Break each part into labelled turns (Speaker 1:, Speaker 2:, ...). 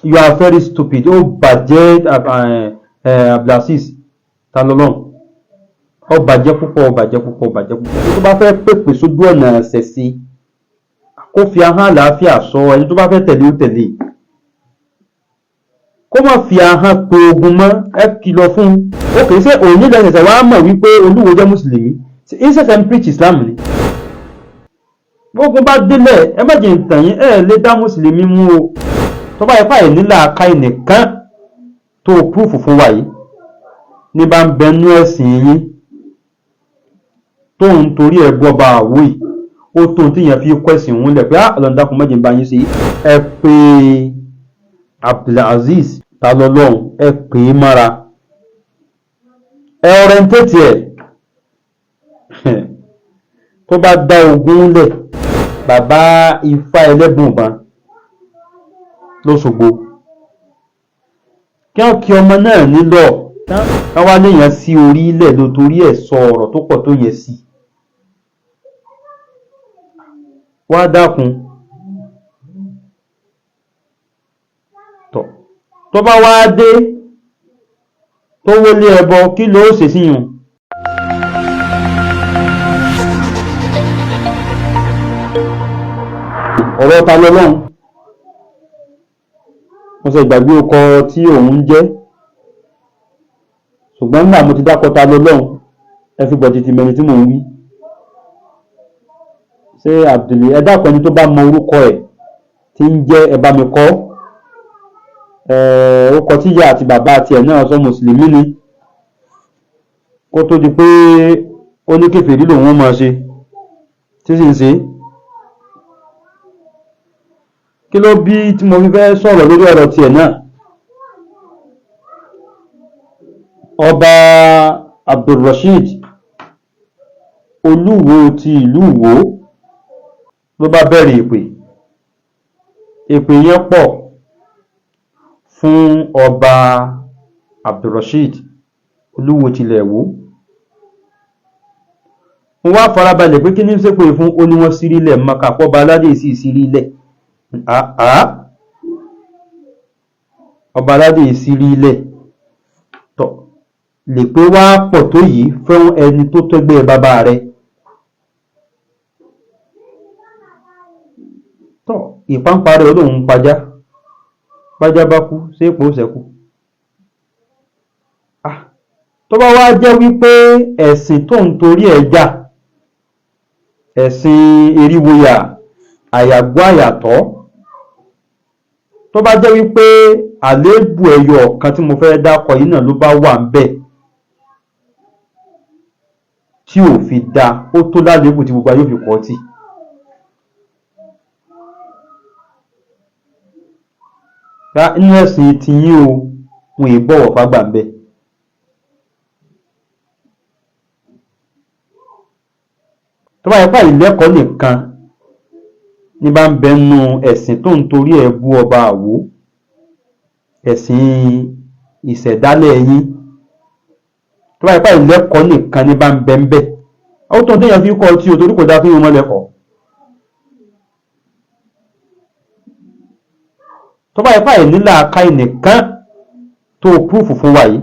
Speaker 1: you are very stupid. Ó bàjẹ́ Abdulaziz ta lọ́lọ́run. Ó bàjẹ́ púpọ̀, ó bàjẹ́ púpọ̀, ó bàjẹ́ púpọ̀. Tó bá fẹ́ pèpè sójú ọ̀nà ẹ̀sẹ̀ sí, kó fi ahọ́n àlàáfíà sọ, ẹni tó bá fẹ́ tẹ̀lé ó tẹ̀lé. Kó má fi ahọ́n pe ogun mọ́, ẹ kìlọ̀ fún. Ó kìí ṣe òun nílẹ̀ ẹ̀sẹ̀ wá mọ̀ wípé Olúwo jẹ́ Mùsùlùmí. Ìṣẹ̀ṣẹ̀ ń preach Islam ni. Gbogbo bá délẹ̀, ẹ má jẹ́ ìtàn yín, ẹ lè dá Mùsùlùmí mú o. Tó bá ipá ẹ̀ nílà aka ẹnìkan tó proof fún wa yìí, ní bá ń bẹnú ẹ̀sìn yín, tó ń torí ẹ̀ bọ́ bá àwọ̀ yìí, ó tó tí yẹn fi kọ́ ẹ̀sìn òun lẹ̀ pé ọlọ́ndàkùn mẹ́jẹ̀ bá yín sí, ẹ pé Abdulaziz ta lọ́lọ́run, ẹ pè é mára, ẹ orientate ẹ̀. Tó bá dá ogun lẹ̀, bàbá Ifá ẹlẹ́bùn ban lóṣogbo, kí wọ́n kí ọmọ náà nílọ̀, káwá léèyàn sí orí ilẹ̀ ló torí ẹ̀ sọ ọ̀rọ̀ tó pọ̀ tó yẹ sí. Wá dákun. Tó bá wá dé tó wọlé ẹbọ, kí ló ṣe síyùn? Ọ̀rọ̀ ta lọ́lọ́run. Mo ṣe ìgbàgbé ọkọ tí òun ń jẹ́, ṣùgbọ́n nígbà mo ti dákọ ta lọ́lọ́run, everybody ti mẹni tí mò ń wí. Ṣé Abdul, ẹ dákun ẹni tó bá mọ orúkọ ẹ̀ tí ń jẹ́, ẹ bá mi kọ. Orúkọ tí ìyá àti bàbá àti ẹ̀ náà sọ Mùsùlùmí ni, kó tó di pé ó ní kèfèrí lòun máa ṣe tí sì ń ṣe. Kí ló bí tí mo fi fẹ́ sọ̀rọ̀ lórí ọ̀rọ̀ tiẹ̀ náà? Ọba Abdulrasheed Olúwo ti ìlú Ìwó ló bá bẹ̀rẹ̀ èpè yẹn pọ̀ fún ọba Abdulrasheed Olúwo tilẹ̀ Ìwó. Mo wá farabalẹ̀ pé kí ní ṣépè fún, ó ní wọ́n sírílẹ̀ Mákà, pọ́ba aládé sí sírílẹ̀. Ọba aládé sírílẹ̀ tọ̀ lè pé wá pọ̀ tó yìí fún ẹni tó tẹ́gbẹ́ bàbá rẹ̀. Tọ̀ ìpánpá rẹ̀ olóhun pajá, bájá bá kú sí ipò ṣẹ́kù. Tó bá wá jẹ́ wípé ẹ̀sìn tó ń torí ẹ̀ jà, ẹ̀sìn eríwoyà àyàgbó àyàtọ̀, tó bá jẹ́ wípé àléébù ẹyọ ọ̀kan tí mo fẹ́ dákọ̀ yìí náà ló bá wà ń bẹ̀ tí ò fi dá, ó tó láléébù tí gbogbo ayé fi kọ́ tí. Inú ẹ̀sìn ti yín o, wọn ì bọ̀wọ̀ fágbà ń bẹ̀. Tó bá ipá ìlẹ́kọ̀ọ́ nìkan ní bá ń bẹnu ẹ̀sìn tó ń torí ẹ̀ bú ọba Àwó, ẹ̀sìn ìṣẹ̀dálẹ̀ yín, tó bá ipá ìlẹ́kọ̀ọ́ nìkan ní bá ń bẹ ń bẹ̀, ó tó téèyàn fi kọ́ tí o torí kò dá fún ìwọ̀n lẹ́kọ̀ọ́. Tó bá ipá ìnílà aka ẹnìkan tó proof fún wa yìí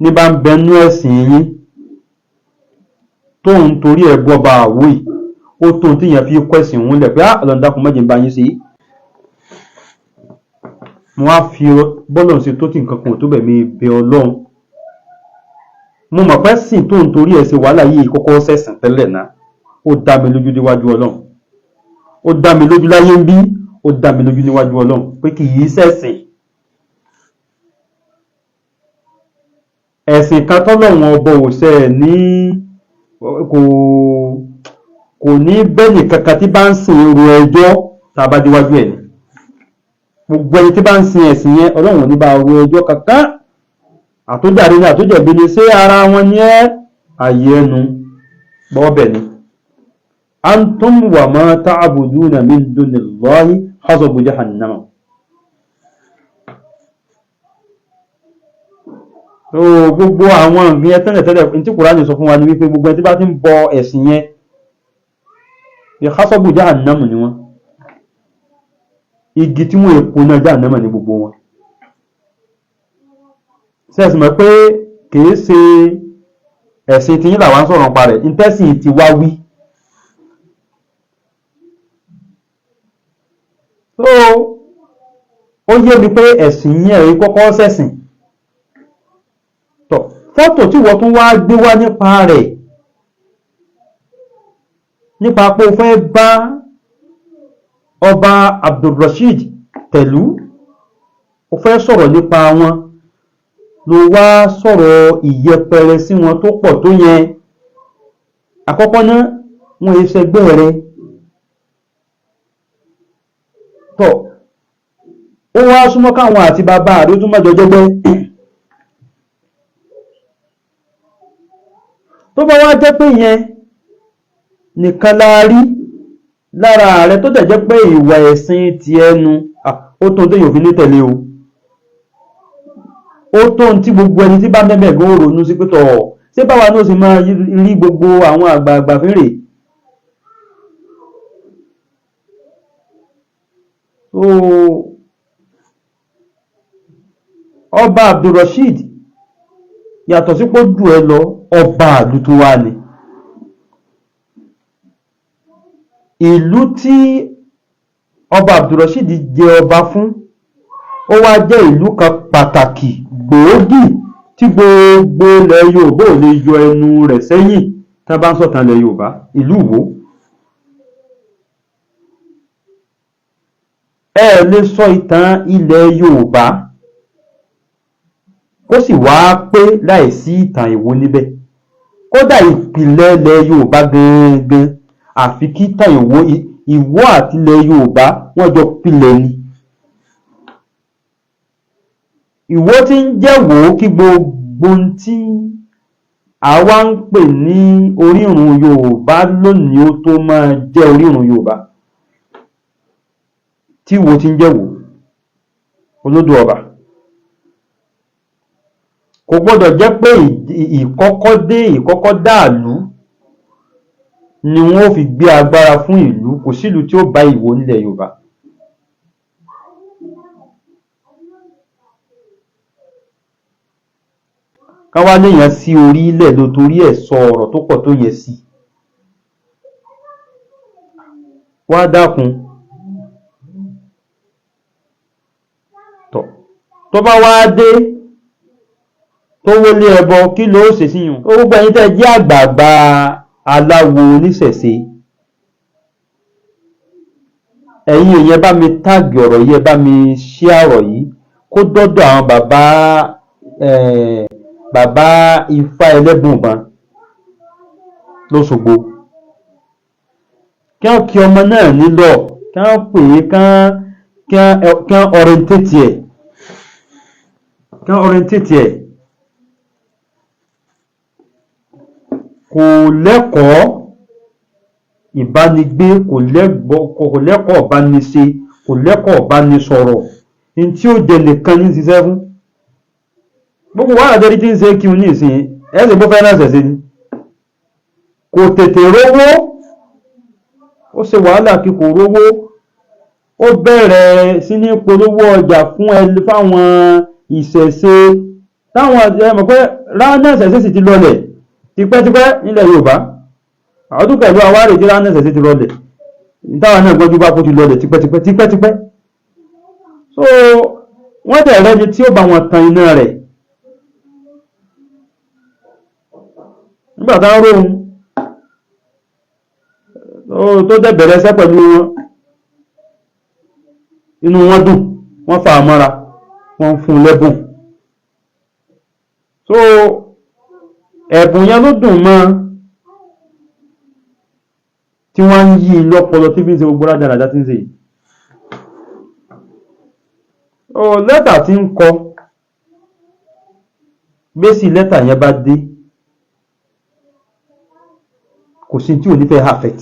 Speaker 1: ní bá ń bẹnu ẹ̀sìn yín tó ń torí ẹ̀ bú ọba Àwó yìí, ó tó téèyàn fi kọ́ ẹ̀sìn òun lẹ̀ pé ọlọ́ndàkùn mẹ́jẹ̀ bá yín sí. Mo wá fi bọ́lọ̀ sí tó tí nǹkan kan tó bẹ̀ mi bẹ Ọlọ́run. Mo mọ̀ pé sìn tó ń torí ẹ̀ ṣe wàhálà yìí kọ́kọ́ ṣẹ̀sìn tẹ́lẹ̀ náà, ó dá mi lójú níwájú Ọlọ́run, ó dá mi lójú láyé ń bí, ó dá mi lójú níwájú Ọlọ́run pé kì í ṣẹ̀sìn. Ẹ̀sìn kan tọ́lọ́run ọba òṣè ní kò ní bẹ́ẹ̀ni kankan tí bá ń sin èrò ẹjọ́ tàbá díwájú ẹ̀ ní. Gbogbo ẹni tí bá ń sin ẹ̀sìn yẹn, Ọlọ́run ní bá ro ẹjọ́ kankan, àtójàre ní àtójẹ̀bí ni, ṣé ara wọn ní ààyè ẹnu bọ́ọ̀bẹ̀ ni. Antum wa ma ta'buduna min dunillahi hasabu jahannama. Gbogbo àwọn ìgbìyàn tẹ́lẹ̀tẹ́lẹ̀ tí Kùránì sọ fún wa ní wípé gbogbo ẹni tí bá ti ń bọ ẹ̀sìn yẹn bí hasabu jahannam ni wọ́n. igi tí wọ́n èpo náà jahannama ní gbogbo wọn. Sẹ́ẹ̀sì mọ̀ pé kìí ṣe ẹ̀sìn tí yín làwọn ń sọ̀rọ̀ nípa rẹ̀, ìtẹ́sìn ti wá wí. So ó yé mi pé ẹ̀sìn yẹn èyí kọ́kọ́ ṣẹ̀sìn. Tọ́ fọ́tò tí wọ́n tún wá gbé wá nípa rẹ̀, nípa pé ó fẹ́ bá ọba Abdulrasheed Tẹ̀lú, ó fẹ́ sọ̀rọ̀ nípa wọn, ló wá sọ̀rọ̀ ìyẹpẹrẹ sí wọn tó pọ̀ tó yẹn. Àkọ́kọ́ náà wọn èé ṣẹgbẹ́ rẹ̀. Tọ́ ó wá súnmọ́ káwọn àti bàbá rẹ̀ tún mọ́jọ jẹ́gbẹ́. Tó bá wá jẹ́ pé yẹn nìkan la rí lára rẹ̀ tó jẹ́ pé ìwà ẹ̀sìn ti ẹnu ó tó tó yóò fi ní tẹ̀lé o. Ó tó tí gbogbo ẹni tí bá mẹ́mẹ́ gan ronú sí pé tọ̀ ṣé báwa náà sì máa rí gbogbo àwọn àgbààgbà fínrè. Ọba Abdulrasheed yàtọ̀ sí pé jù ẹ lọ, ọba ìlú tó wà ní. Ìlú tí ọba Abdulrasheed jẹ ọba fún, ó wá jẹ́ ìlú kan pàtàkì gbòógì tí gbogbo ilẹ̀ Yorùbá ò lè yọ ẹnu rẹ̀ sẹ́yìn tá bá ń sọ̀tàn ilẹ̀ Yorùbá. Ìlú Ìwó. Ẹ lè sọ ìtàn ilẹ̀ Yorùbá kó sì wá pé láìsí ìtàn Ìwó níbẹ̀. Kódà ìpìlẹ̀ ilẹ̀ Yorùbá gangan, àfi kí ìtàn Ìwó àti ilẹ̀ Yorùbá wọ́n jọ pilẹ̀ ni. Ìwó tí ń jẹ́ Wó kí gbogbo tí àwa ń pè ní orírun Yorùbá lónìí ó tó máa jẹ́ orírun Yorùbá. Tí Ìwó tí ń jẹ́ Wó, olódò ọba. Kò gbọ́dọ̀ jẹ́ pé ìkọ́kọ́ dàlú ni wọ́n fi gbé agbára fún ìlú. Kò sílùú tí ó bá Ìwó nílẹ̀ Yorùbá. Káwá léèyàn sí orí ilẹ̀ ló torí ẹ̀ sọ ọ̀rọ̀ tó pọ̀ tó yẹ sí. Wá dákun. Tó bá wá dé tó wọlé ẹbọ, kí ló ṣe síyùn? Ó gbogbo ẹ̀yin tẹ́ jẹ́ àgbààgbà aláwo oníṣẹ̀ṣe, ẹ̀yin èèyàn bá mi táàgì ọ̀rọ̀ yìí, ẹ bá mi ṣí ọ̀rọ̀ yìí kó dọ́dọ̀ àwọn bàbá Ifá Ẹlẹ́bùnbọn l'Óṣogbo. Kí wọ́n kí ọmọ náà nílọ̀, kí wọ́n pè é, kí wọ́n orientate ẹ̀. Kò lẹ́kọ̀ọ́ ìbánigbé, kò lẹ́kọ̀ọ́ ìbániṣe, kò lẹ́kọ̀ọ́ ìbánisọ̀rọ̀. In tí ó jẹ nìkan ní ṣiṣẹ́ fún. Gbogbo wàhálà tẹ́rí tí ń ṣe kí ní ìsìn ẹ̀sìn bó fẹ́ náà ṣẹ̀ṣẹ̀ ni. Kò tètè rówó, ó ṣe wàhálà kí kò rówó. Ó bẹ̀rẹ̀ sí ní polówó ọjà fáwọn ìṣẹ̀ṣe táwọn ẹmọ̀ pé ráńdà ìṣẹ̀ṣe sì ti lọlẹ̀ tipẹ́tipẹ́ nílẹ̀ Yorùbá. Ọdún pẹ̀lú àwárí tí ráńdà ìṣẹ̀ṣe ti lọlẹ̀, ìtawà náà gbọ́jú bá kó ti lọlẹ̀ tipẹ́tipẹ́. So wọ́n tẹ̀ rẹ́ni tí ó bá wọn tan iná rẹ̀. Nígbàtá róhun tó dẹ̀ bẹ̀rẹ̀ ẹsẹ́ pẹ̀lú wọn, inú wọn dùn, wọ́n fa àmọ́ra, wọ́n fún lẹ́bùn. So ẹ̀bùn yẹn ló dùn mọ́ tí wọ́n ń yí lọ́pọlọ tí fi ń ṣe gbogbo rádaràdá tí ń ṣe yìí. Lẹ́tà tí ń kọ, gbésí lẹ́tà yẹn bá dé, kò sí tí ò ní fẹ́ affect.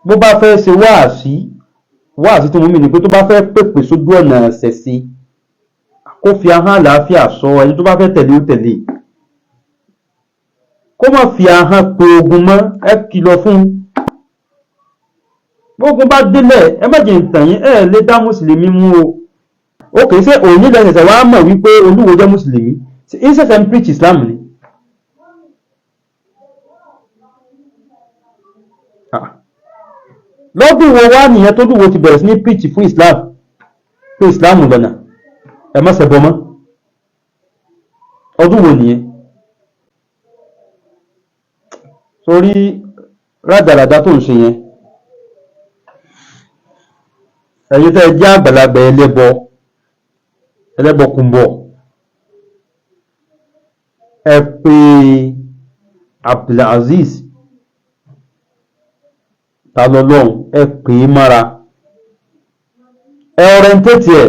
Speaker 1: Bó bá fẹ́ ṣe wáàsí tó mú mi ní pé tó bá fẹ́ pèpè sójú ọ̀nà ṣẹ̀ṣe, kó fi ahọ́n àlàáfíà sọ, ẹni tó bá fẹ́ tẹ̀lé ó tẹ̀lé. Kó má fi ahọ́n pe ogun mọ́, ẹ kìlọ̀ fún. gbógun bá délẹ̀ ẹ má jẹ́ ìtàn yín ẹ lè dá mùsùlùmí mú o ó kìí ṣe òní lẹ́sẹ̀sẹ̀ wá mọ̀ wípé Olúwo jẹ́ mùsùlùmí ìṣẹ̀ṣẹ̀ ń preach Islam ni lọ́dún wo wá nìyẹn tó dùn wo ti bẹ̀rẹ̀ sí ní preach fún Islam pé Islam lọ́nà ẹ má ṣẹbọ mọ́ ọdún wo nìyẹn torí rádaràdá tó ń ṣe yẹn ẹ̀yin tẹ́ jẹ́ àgbàlagbà ẹlẹ́bọ kùnbọ̀ ẹ pé Abdulaziz talọ́lọ́hun ẹ pè é mára ẹ ọ̀rẹ́ntétì ẹ̀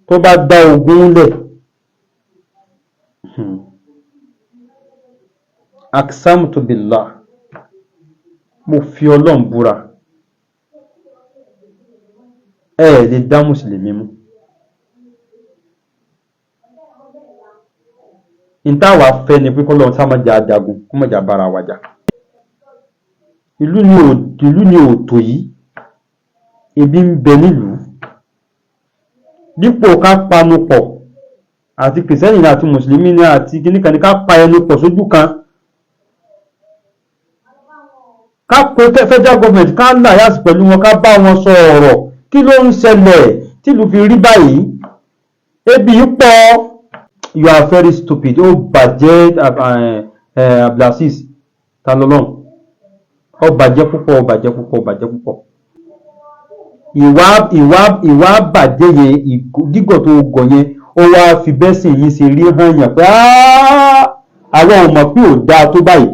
Speaker 1: tó bá dá ogun lẹ̀ aksamtu billah mo fi Ọlọ́run búra ẹ lè dá mùsùlùmí mú ìtawà fẹ́ ni pé kọ́lọ́run sá má jà jagun kó má jà bára wa jà ìlú ni òtò yìí ebi ń bẹ nílùú dípò ká panu pọ̀ àti kìrìsìtẹ́nì ní àti mùsùlùmí ní àti kìnnìkan ní ká pa ẹnu pọ̀ sójú kan ká pé federal government ká láyàsí pẹ̀lú wọn ká bá wọn sọ ọ̀rọ̀ kí ló ń ṣẹlẹ̀ tìlú fi rí báyìí ebi pọ̀ you are very stupid ó bàjẹ́ Abdulaziz talọ́lọ́hun ó bàjẹ́ púpọ̀ ìwà bàjẹ́ yẹn gígọ̀ tó gọ̀ yẹn ó wá fi bẹ́sìn yìí ṣe rí hàn yàn pé àwọn ọmọ pé ò dáa tó báyìí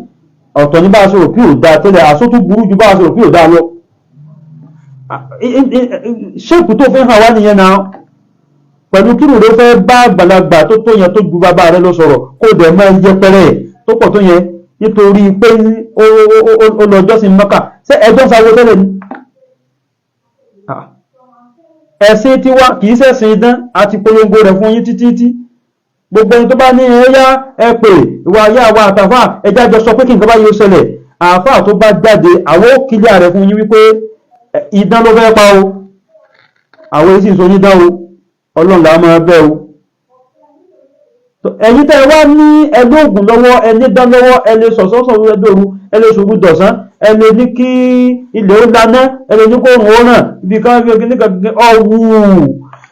Speaker 1: ọ̀tọ̀ ní bá a sọ̀rọ̀ pé ò dáa tẹ́lẹ̀ àṣọ tó burú ju bá a sọ̀rọ̀ pé ò dáa lọ ṣéèpù tó fẹ́ hàn wá nìyẹn náà pẹ̀lú kí ló fẹ́ bá àgbàlagbà tó tó yẹn tó ju bàbá rẹ lọ sọ̀rọ̀ kó dẹ̀ máa ń yẹpẹrẹ tó pọ̀ tó yẹn nítorí pé ó lọ jọ́sìn Mọ́kà ṣé ẹjọ́ sáwó tẹ́lẹ̀ ni ẹ̀sìn tiwa kìí ṣẹ̀sìn idán àti polongo rẹ̀ fún yín títí gbogbo ẹni tó bá ní ẹ̀yà ẹ pè ìwà ayé àwa àtàfà ẹjá jọ sọ pé kí nǹkan bá yóò ṣẹlẹ̀ àáfà tó bá jáde àwọn òkìlẹ̀ rẹ̀ fún yín wípé idán ló fẹ́ pa o àwọn èsì ìsọ onídán o Ọlọ́run là máa bẹ́ o ẹ̀yin tẹ́ wá ní ẹgbẹ́ ògùn lọ́wọ́ ẹni dán lọ́wọ́ ẹni sọ̀sọ́sọ̀ ẹdọ́rú ẹni ṣòro dọ̀sán ẹni ní kí ilẹ̀ ó laná ẹni ní kó rùn ó ràn ibi kan fi ní kankan ọ̀wù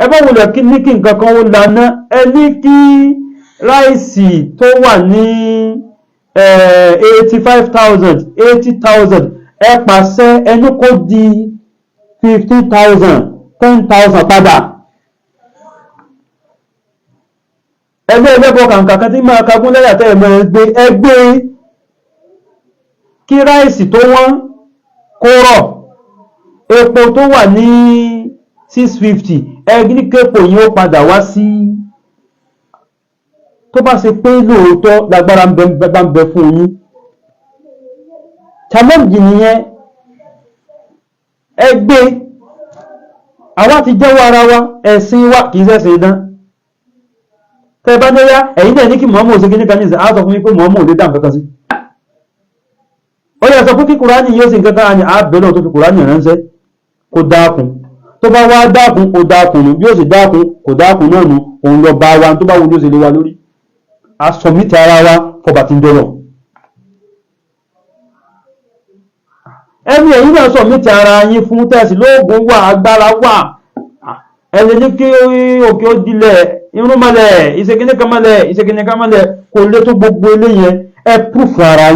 Speaker 1: ẹgbẹ́ wùlẹ̀ kí ní kí nǹkan kan ó laná ẹni kí ráìsì tó wà ní 85,000 80,000 ẹ pàṣẹ ẹni kó di 15,000 10,000 padà ẹgbẹ́ kàǹkà tí máa kagún lẹ́yà tẹ́ ẹ̀mọ́ ẹgbẹ́ kí ráìsì tó wọ́n kó rọ̀ epo tó wà ní 650 ẹgbẹ́ képo yìí ó padà wá sí tó bá ṣe pé lóòótọ́ lágbára ń bẹ fún yín challenge nìyẹn ẹgbẹ́ àwa ti jẹ́wọ́ ara wa ẹ̀sìn wa kìí ṣẹ̀sìn idán tẹ́ bá dẹ́yà ẹ̀yìn tẹ́ ní kí Muhammad ṣe kíní kan ní ìsìn á sọ fún mi pé Muhammad lè dá nǹkan kan sí ó yẹ sọ pé kí Kùránì yóò sì nǹkan kan ní àbẹ̀lọ́ tó fi Kùránì ránṣẹ́ kó dákun tó bá wá dákun ó dákun nù bí ó sì dákun kò dákun náà nù òun lọ bá wa tó bá wo ní ó sì lé wa lórí a sọmítì ara wa fọba tí ń dọ́rọ̀ ẹni ẹ̀yìn náà sọmítì ara yín fún tẹ́sì lóògùn wà agbára wà ẹni ní kí òkè ó dilẹ̀ irun mọ́lẹ̀ ìṣèkínníkan mọ́lẹ̀ kò lé tó gbogbo eléyẹn ẹ prúfù ara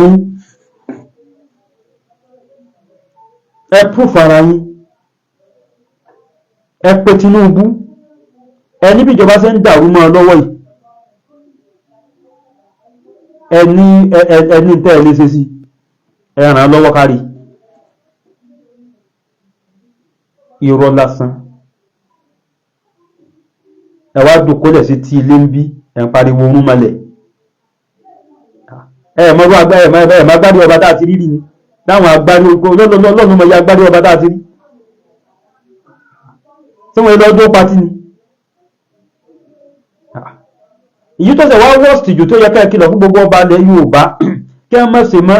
Speaker 1: yín ẹ pé Tinubu ẹni bí ìjọba ṣe ń dàrú mọ́ lọ́wọ́ yìí ẹni tẹ́ ẹ lé ṣe sí ẹ ràn án lọ́wọ́ kárí irọ́ lásán ẹ wá dòkólẹ̀ sí ti ilé ń bí ẹ̀ ń pariwo orún malẹ̀ mọ́rú agbárí ọba tá àti rí ni láwọn agbárí ọlọ́run mọ̀ ya agbárí ọba tá àti rí tí wọ́n lọ ọdún pàtí ni èyí tó ṣe wá worst jù tó yẹ ká kìlọ̀ fún gbogbo ọba ilẹ̀ Yorùbá kí wọ́n mọ̀ sí mọ́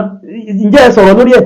Speaker 1: ǹjẹ́ ẹ sọ̀rọ̀ lórí ẹ̀